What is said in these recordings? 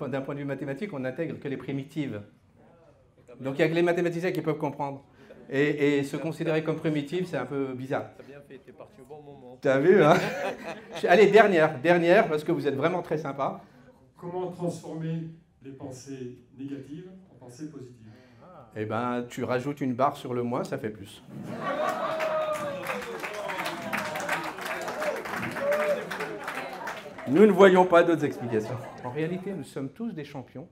d'un point de vue mathématique, on n'intègre que les primitives. Donc il n'y a que les mathématiciens qui peuvent comprendre. Et se considérer comme primitif, c'est un peu bizarre. T'as bien fait, t'es parti au bon moment. T'as vu, hein? Allez, dernière, parce que vous êtes vraiment très sympa. Comment transformer les pensées négatives en pensées positives? Eh ben, tu rajoutes une barre sur le moins, ça fait plus. Nous ne voyons pas d'autres explications. En réalité, nous sommes tous des champions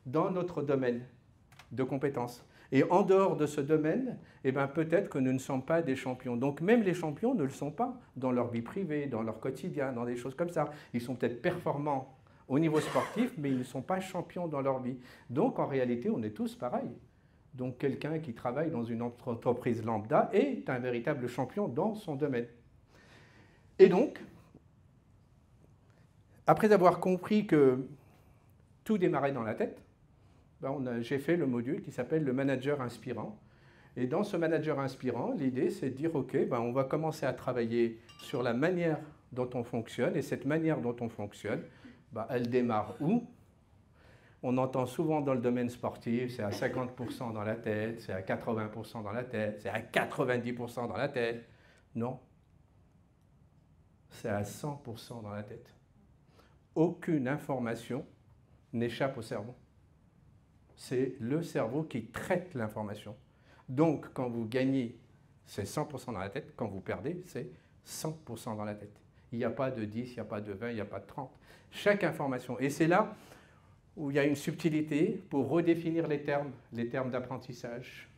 dans notre domaine de compétences. Et en dehors de ce domaine, eh ben, peut-être que nous ne sommes pas des champions. Donc même les champions ne le sont pas dans leur vie privée, dans leur quotidien, dans des choses comme ça. Ils sont peut-être performants au niveau sportif, mais ils ne sont pas champions dans leur vie. Donc en réalité, on est tous pareils. Donc quelqu'un qui travaille dans une entreprise lambda est un véritable champion dans son domaine. Et donc, après avoir compris que tout démarrait dans la tête, j'ai fait le module qui s'appelle le manager inspirant. Et dans ce manager inspirant, l'idée c'est de dire ok, on va commencer à travailler sur la manière dont on fonctionne. Et cette manière dont on fonctionne, elle démarre où? On entend souvent dans le domaine sportif, c'est à 50% dans la tête, c'est à 80% dans la tête, c'est à 90% dans la tête. Non, c'est à 100% dans la tête. Aucune information n'échappe au cerveau. C'est le cerveau qui traite l'information. Donc, quand vous gagnez, c'est 100% dans la tête. Quand vous perdez, c'est 100% dans la tête. Il n'y a pas de 10, il n'y a pas de 20, il n'y a pas de 30. Chaque information. Et c'est là où il y a une subtilité pour redéfinir les termes d'apprentissage.